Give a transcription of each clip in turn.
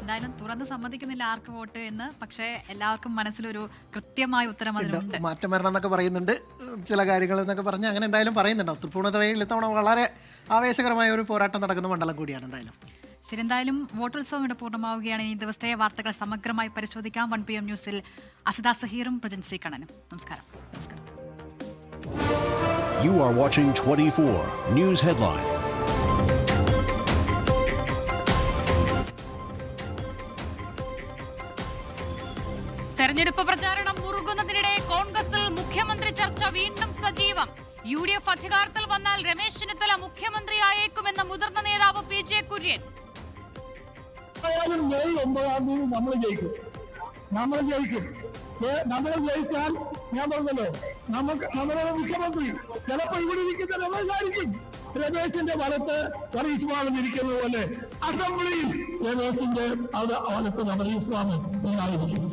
എന്തായാലും തുറന്ന് സമ്മതിക്കുന്നില്ല ആർക്ക് വോട്ട് എന്ന്. പക്ഷേ എല്ലാവർക്കും മനസ്സിലൊരു കൃത്യമായ ഉത്തരം അതിനുണ്ട്. മാറ്റം വരണം എന്നൊക്കെ പറയുന്നുണ്ട്, ചില കാര്യങ്ങൾ എന്നൊക്കെ പറഞ്ഞ് അങ്ങനെ എന്തായാലും പറയുന്നുണ്ടാവും. തൃപ്പൂണിത്തുറയിൽ ഇത്തവണ വളരെ ആവേശകരമായ ഒരു പോരാട്ടം നടക്കുന്ന മണ്ഡലം കൂടിയാണ് എന്തായാലും. ശരി, എന്തായാലും വോട്ടോത്സവം ഇവിടെ പൂർണ്ണമാവുകയാണ്. ഈ ദിവസത്തെ വാർത്തകൾ സമഗ്രമായി പരിശോധിക്കാം 1 PM ന്യൂസിൽ. അസിത സഹീറും പ്രജൻസി കണ്ണനും. നമസ്കാരം. You are watching 24 News Headline. തെരഞ്ഞെടുപ്പ് പ്രചാരണം മുറുകുന്നതിനിടെ കോൺഗ്രസിൽ മുഖ്യമന്ത്രി ചർച്ച വീണ്ടും സജീവം. UDF അധികാരത്തിൽ വന്നാൽ രമേശ് ചെന്നിത്തല മുഖ്യമന്ത്രിയായേക്കുമെന്ന മുതിർന്ന നേതാവ് PJ കുര്യൻ. മെയ് 9 നമ്മൾ ജയിക്കും. നമ്മൾ ജയിച്ചാൽ ഞാൻ പറഞ്ഞല്ലോ, നമ്മുടെ മുഖ്യമന്ത്രി ചിലപ്പോൾ ഇവിടെ ഇരിക്കുന്ന രമേശായിരിക്കും. രമേശിന്റെ വലത്ത് ഹരീഷ് ബാബു ഇരിക്കുന്നത് പോലെ അസംബ്ലിയിൽ രമേശിന്റെ വലത്ത് ഹരീഷ് ബാബു എന്നായിരിക്കും.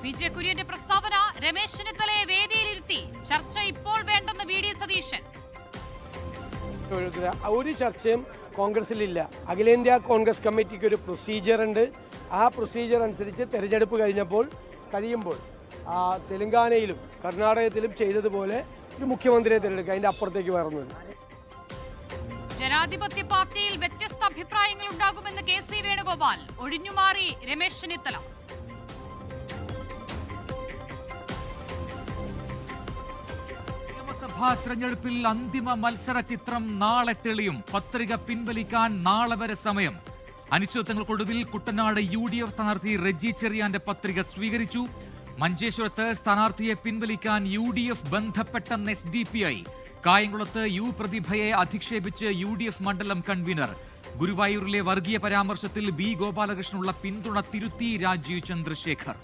PJ കുര്യന്റെ പ്രസ്താവന രമേശ് ചെന്നിത്തലയെ വേദിയിലിരുത്തി ചർച്ച ഇപ്പോൾ വേണ്ടെന്ന് VD സതീശൻ. ഒരു ചർച്ചയും കോൺഗ്രസിലില്ല. അഖിലേന്ത്യാ കോൺഗ്രസ് കമ്മിറ്റിക്ക് ഒരു പ്രൊസീജിയർ ഉണ്ട്. ആ പ്രൊസീജിയർ അനുസരിച്ച് തെരഞ്ഞെടുപ്പ് കഴിയുമ്പോൾ തെലങ്കാനയിലും കർണാടകത്തിലും ചെയ്തതുപോലെ ഒരു മുഖ്യമന്ത്രിയെ തിരഞ്ഞെടുക്കുക. അതിന്റെ അപ്പുറത്തേക്ക് വരുന്നില്ല. ജനാധിപത്യ പാർട്ടിയിൽ വ്യത്യസ്ത അഭിപ്രായങ്ങൾ ഉണ്ടാകുമെന്ന് KC വേണുഗോപാൽ. ഒഴിഞ്ഞുമാറി രമേശ് ചെന്നിത്തല. നിയമസഭാ തെരഞ്ഞെടുപ്പിൽ അന്തിമ മത്സര ചിത്രം നാളെ തെളിയും. പത്രിക പിൻവലിക്കാൻ നാളെ വരെ സമയം. അനിശ്ചിതത്വങ്ങൾക്കൊടുവിൽ കുട്ടനാട് UDF സ്ഥാനാർത്ഥി റെജി ചെറിയാന്റെ പത്രിക സ്വീകരിച്ചു. മഞ്ചേശ്വരത്ത് സ്ഥാനാർത്ഥിയെ പിൻവലിക്കാൻ UDF ബന്ധപ്പെട്ടെന്ന് SDPI. കായംകുളത്ത് പ്രതിഭയെ അധിക്ഷേപിച്ച് UDF മണ്ഡലം കൺവീനർ. ഗുരുവായൂരിലെ വർഗീയ പരാമർശത്തിൽ B ഗോപാലകൃഷ്ണനുള്ള പിന്തുണ തിരുത്തി രാജീവ് ചന്ദ്രശേഖർ.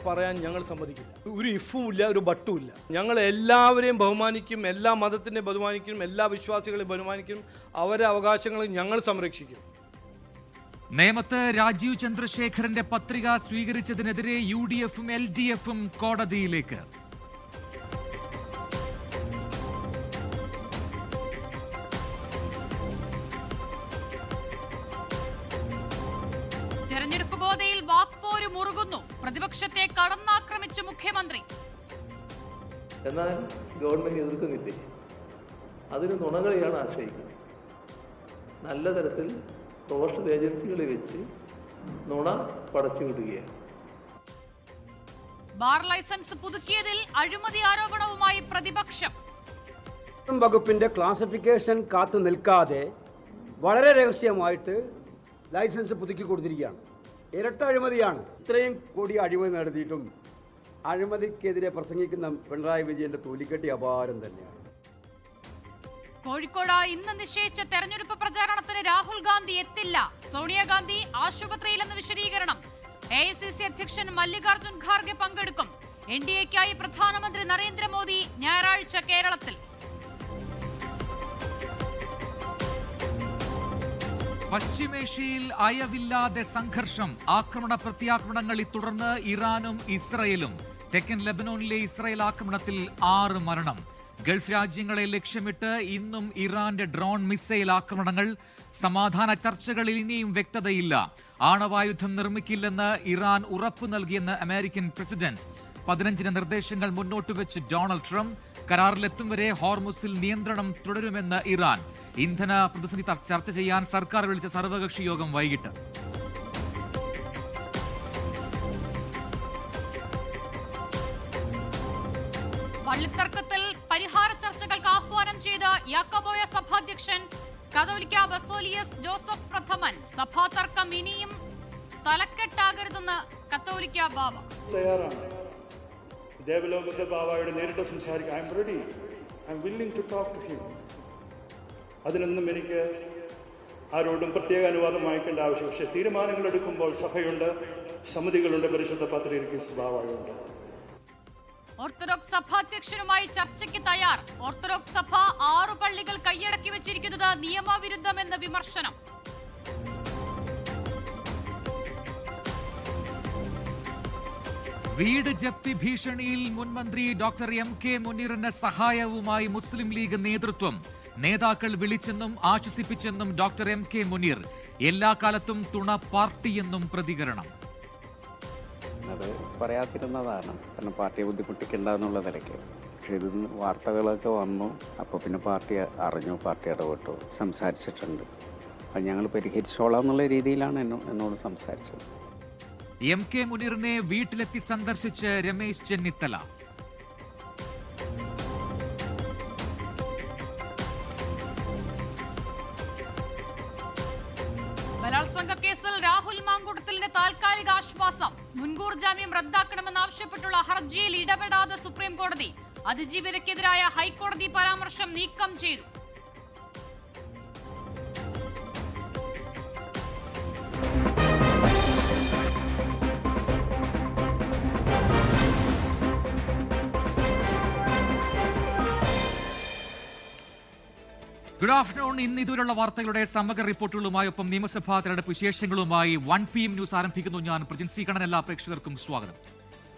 പറയാൻ ഞങ്ങൾ സമ്മതിക്കില്ല. ഒരു ഇഫും ഇല്ല, ഒരു ബട്ടും ഇല്ല. ഞങ്ങൾ എല്ലാവരെയും ബഹുമാനിക്കും, എല്ലാ മതത്തിനെ ബഹുമാനിക്കും, എല്ലാ വിശ്വാസികളെയും ബഹുമാനിക്കും. അവരുടെ അവകാശങ്ങൾ ഞങ്ങൾ സംരക്ഷിക്കും. നേമത്ത് രാജീവ് ചന്ദ്രശേഖരന്റെ പത്രിക സ്വീകരിച്ചതിനെതിരെ UDFും LDFും കോടതിയിലേക്ക്. തെരഞ്ഞെടുപ്പ് ഗോതയിൽ വാക്പോര് മുറുകുന്നു. പ്രതിപക്ഷത്തെ കടന്നാക്രമിച്ച് മുഖ്യമന്ത്രി. എന്നാൽ ഗവൺമെന്റ് എതിർക്കുന്നില്ലേ? അതിന് നുണകളെയാണ് ആശ്രയിക്കുന്നത്. നല്ല തരത്തിൽ പ്രൊഫഷണൽ ഏജൻസികളെ വെച്ച് നുണ പടച്ചു വിടുകയാണ്. ബാർ ലൈസൻസ് പുതുക്കിയതിൽ അഴിമതി ആരോപണവുമായി പ്രതിപക്ഷം. വകുപ്പിന്റെ ക്ലാസിഫിക്കേഷൻ കാത്തു നിൽക്കാതെ വളരെ രഹസ്യമായിട്ട് ലൈസൻസ് പുതുക്കി കൊടുത്തിരിക്കുകയാണ്. ഇരട്ട അഴിമതിയാണ്. ഇത്രയും കോടി അഴിമതി നടത്തിയിട്ടും അഴിമതിക്കെതിരെ പ്രസംഗിക്കുന്ന പിണറായി വിജയന്റെ തൊലിക്കെട്ടി അപാരം തന്നെയാണ്. കോഴിക്കോട് ഇന്ന് നിശ്ചയിച്ച തെരഞ്ഞെടുപ്പ് പ്രചാരണത്തിന് രാഹുൽ ഗാന്ധി എത്തില്ല. സോണിയാഗാന്ധി ആശുപത്രിയിലെന്ന് വിശദീകരണം. AICC അധ്യക്ഷൻ മല്ലികാർജുൻ ഖാർഗെ പങ്കെടുക്കും. NDAയ്ക്കായി പ്രധാനമന്ത്രി നരേന്ദ്രമോദി ഞായറാഴ്ച കേരളത്തിൽ. പശ്ചിമേഷ്യയിൽ അയവില്ലാതെ സംഘർഷം. ആക്രമണ പ്രത്യാക്രമണങ്ങളെ തുടർന്ന് ഇറാനും ഇസ്രയേലും. തെക്കൻ ലെബനോണിലെ ഇസ്രയേൽ ആക്രമണത്തിൽ 6 മരണം. ഗൾഫ് രാജ്യങ്ങളെ ലക്ഷ്യമിട്ട് ഇന്നും ഇറാന്റെ ഡ്രോൺ മിസൈൽ ആക്രമണങ്ങൾ. സമാധാന ചർച്ചകളിൽ ഇനിയും വ്യക്തതയില്ല. ആണവായുധം നിർമ്മിക്കില്ലെന്ന് ഇറാൻ ഉറപ്പു നൽകിയെന്ന് അമേരിക്കൻ പ്രസിഡന്റ്. 15 നിർദ്ദേശങ്ങൾ മുന്നോട്ട് വെച്ച് ഡൊണാൾഡ് ട്രംപ്. കരാറിലെത്തും വരെ ഹോർമുസിൽ നിയന്ത്രണം തുടരുമെന്ന് ഇറാൻ. ഇന്ധന പ്രതിസന്ധി ചർച്ച ചെയ്യാൻ സർക്കാർ വിളിച്ച സർവകക്ഷി യോഗം വൈകിട്ട്. പള്ളിത്തർക്കത്തിൽ പരിഹാര ചർച്ചകൾക്ക് ആഹ്വാനം ചെയ്ത് യാക്കോബായ സഭാധ്യക്ഷൻ കത്തോലിക്ക ബസോലിയസ് ജോസഫ് പ്രഥമൻ. സഭാ തർക്കം ഇനിയും തലക്കെട്ടാകരുതെന്ന് കത്തോലിക്ക ബാവ. ദേവലോകത്തെ ബാവയോട് നേരിട്ട് സംസാരിക്കാൻ I am ready, I am willing to talk to him. അതിനൊന്നും എനിക്ക് ആരോടും പ്രത്യേക അനുവാദം വാങ്ങിക്കേണ്ട ആവശ്യം. പക്ഷേ തീരുമാനങ്ങൾ എടുക്കുമ്പോൾ സഭയുണ്ട്, സമിതികളുണ്ട്, പരിശുദ്ധ പത്രീർക്കീസ് ബാവയുണ്ട്. ഓർത്തഡോക്സ് സഭാധ്യക്ഷനുമായി ചർച്ചയ്ക്ക് തയ്യാർ. ഓർത്തഡോക്സ് സഭ 6 പള്ളികൾ കൈയടക്കി വെച്ചിരിക്കുന്നത് നിയമവിരുദ്ധമെന്ന് വിമർശനം. വീട് ജപ്തി ഭീഷണിയിൽ മുൻമന്ത്രി ഡോക്ടർ MK മുനീറിന് സഹായവുമായി മുസ്ലിം ലീഗ് നേതൃത്വം. നേതാക്കൾ വിളിച്ചെന്നും ആശ്വസിപ്പിച്ചെന്നും ഡോക്ടർ MK മുനീർ. എല്ലാ കാലത്തും തുണ പാർട്ടിയെന്നും പ്രതികരണം. അത് പറയാതിരുന്നതാണ്, കാരണം പാർട്ടിയെ ബുദ്ധിമുട്ടിക്കണ്ടെന്നുള്ള നിലയ്ക്ക്. പക്ഷേ ഇത് വാർത്തകളൊക്കെ വന്നു, അപ്പോൾ പിന്നെ പാർട്ടി അറിഞ്ഞു, പാർട്ടി ഇടപെട്ടു, സംസാരിച്ചിട്ടുണ്ട്. അത് ഞങ്ങൾ പരിഹരിച്ചോളാം എന്നുള്ള രീതിയിലാണ് എന്നോട് സംസാരിച്ചത്. MK മുനീറിനെ വീട്ടിലെത്തി സന്ദർശിച്ച് രമേശ് ചെന്നിത്തല. ബലാത്സംഗ കേസിൽ രാഹുൽ മാങ്കൂട്ടത്തിലിന്റെ താൽക്കാലിക ആശ്വാസം. മുൻകൂർ ജാമ്യം റദ്ദാക്കണമെന്നാവശ്യപ്പെട്ടുള്ള ഹർജിയിൽ ഇടപെടാതെ സുപ്രീം കോടതി. അതിജീവിതയ്ക്കെതിരായ ഹൈക്കോടതി പരാമർശം നീക്കം ചെയ്തു. Good afternoon. ഇന്ന് ഇതുവരെയുള്ള വാർത്തകളുടെ സമഗ്ര റിപ്പോർട്ടുകളുമായി ഒപ്പം നിയമസഭാ തെരഞ്ഞെടുപ്പ് വിശേഷങ്ങളുമായി 1 PM ന്യൂസ് ആരംഭിക്കുന്നു. ഞാൻ പ്രജിൻ സി കണ്ണൻ. എല്ലാ പ്രേക്ഷകർക്കും സ്വാഗതം.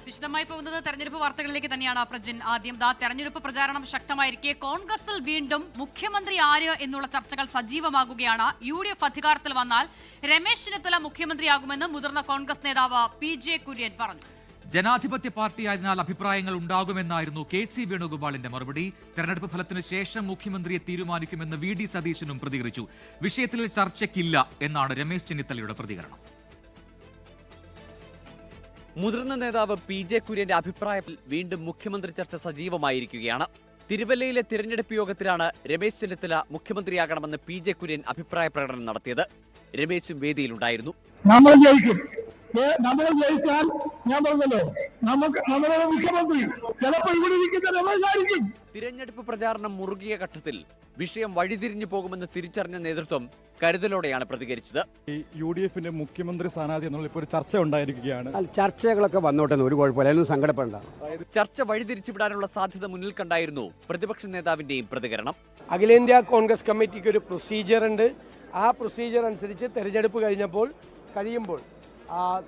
വിശദമായി പോകുന്നത് തെരഞ്ഞെടുപ്പ് വാർത്തകളിലേക്ക് തന്നെയാണ്. പ്രജിൻ, ആദ്യം തെരഞ്ഞെടുപ്പ് പ്രചാരണം ശക്തമായിരിക്കെ കോൺഗ്രസിൽ വീണ്ടും മുഖ്യമന്ത്രി ആര് എന്നുള്ള ചർച്ചകൾ സജീവമാകുകയാണ്. UDF അധികാരത്തിൽ വന്നാൽ രമേശ് ചെന്നിത്തല മുഖ്യമന്ത്രിയാകുമെന്ന് മുതിർന്ന കോൺഗ്രസ് നേതാവ് PJ കുര്യൻ പറഞ്ഞു. ജനാധിപത്യ പാർട്ടിയായതിനാൽ അഭിപ്രായങ്ങൾ ഉണ്ടാകുമെന്നായിരുന്നു KC വേണുഗോപാലിന്റെ മറുപടി. തെരഞ്ഞെടുപ്പ് ഫലത്തിന് ശേഷം മുഖ്യമന്ത്രിയെ തീരുമാനിക്കുമെന്ന് VD സതീശനും പ്രതികരിച്ചു. വിഷയത്തിൽ ചർച്ചയ്ക്കില്ല എന്നാണ് രമേശ് ചെന്നിത്തലയുടെ പ്രതികരണം. മുതിർന്ന നേതാവ് PJ കുര്യന്റെ അഭിപ്രായത്തിൽ വീണ്ടും മുഖ്യമന്ത്രി ചർച്ച സജീവമായിരിക്കുകയാണ്. തിരുവല്ലയിലെ തിരഞ്ഞെടുപ്പ് യോഗത്തിലാണ് രമേശ് ചെന്നിത്തല മുഖ്യമന്ത്രിയാകണമെന്ന് PJ കുര്യൻ അഭിപ്രായ പ്രകടനം നടത്തിയത്. രമേശും വേദിയിലുണ്ടായിരുന്നു. നമ്മൾ ജയിക്കും. നമ്മൾ ജയിച്ചാൽ ഞാൻ പറഞ്ഞല്ലോ, നമ്മുടെ മുഖ്യമന്ത്രി ചിലപ്പോൾ ഇവിടെ ഇരിക്കുന്ന രമേശായിരിക്കും. തിരഞ്ഞെടുപ്പ് പ്രചാരണം മുറുകിയ ഘട്ടത്തിൽ വിഷയം വഴിതിരിഞ്ഞു പോകുമെന്ന് തിരിച്ചറിഞ്ഞ നേതൃത്വം കരുതലോടെയാണ് പ്രതികരിച്ചത്. UDFന്റെ മുഖ്യമന്ത്രി സ്ഥാനാർത്ഥി എന്നുള്ള ഇപ്പോൾ ഒരു ചർച്ച ഉണ്ടായിരിക്കുകയാണ്. ചർച്ചകളൊക്കെ വന്നോട്ടെ, ഒരു കുഴപ്പമില്ല, അതിനൊന്നും സങ്കടപ്പെടണ്ട. ചർച്ച വഴിതിരിച്ചുവിടാനുള്ള സാധ്യത മുന്നിൽ കണ്ടായിരുന്നു പ്രതിപക്ഷ നേതാവിന്റെയും പ്രതികരണം. അഖിലേന്ത്യാ കോൺഗ്രസ് കമ്മിറ്റിക്ക് ഒരു പ്രൊസീജിയർ ഉണ്ട്. ആ പ്രൊസീജിയർ അനുസരിച്ച് തെരഞ്ഞെടുപ്പ് കഴിയുമ്പോൾ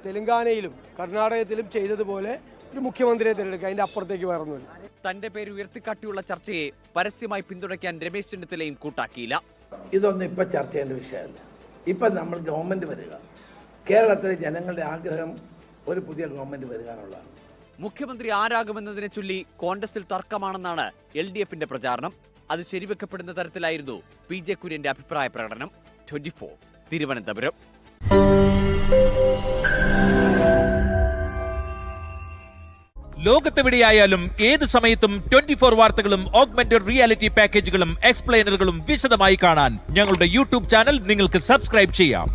തെലങ്കാനയിലും കർണാടകത്തിലും ചെയ്തതുപോലെ ഒരു മുഖ്യമന്ത്രിയെ തിരഞ്ഞെടുക്കുക. അതിന്റെ അപ്പുറത്തേക്ക് വേറൊന്നുമില്ല. തന്റെ പേര് ഉയർത്തിക്കാട്ടിയുള്ള ചർച്ചയെ പരസ്യമായി പിന്തുണയ്ക്കാൻ രമേശ് ചെന്നിത്തലയും കൂട്ടാക്കിയില്ല. ഇതൊന്നും ഇപ്പം ചർച്ച ചെയ്യേണ്ട വിഷയമല്ല. ഇപ്പം നമ്മൾ ഗവൺമെന്റ് വരിക, കേരളത്തിലെ ജനങ്ങളുടെ ആഗ്രഹം ഒരു പുതിയ ഗവൺമെന്റ് വരിക എന്നുള്ളതാണ്. മുഖ്യമന്ത്രി ആരാകുമെന്നതിനെ ചൊല്ലി കോൺഗ്രസിൽ തർക്കമാണെന്നാണ് LDFന്റെ പ്രചാരണം. അത് ശരിവെക്കപ്പെടുന്ന തരത്തിലായിരുന്നു PJ കുര്യന്റെ അഭിപ്രായ പ്രകടനം. 24 തിരുവനന്തപുരം. ലോകത്തെവിടെയായാലും ഏത് സമയത്തും 24 വാർത്തകളും ഓഗ്മെന്റഡ് റിയാലിറ്റി പാക്കേജുകളും എക്സ്പ്ലെയിനറുകളും വിശദമായി കാണാൻ ഞങ്ങളുടെ YouTube ചാനൽ നിങ്ങൾക്ക് സബ്സ്ക്രൈബ് ചെയ്യാം.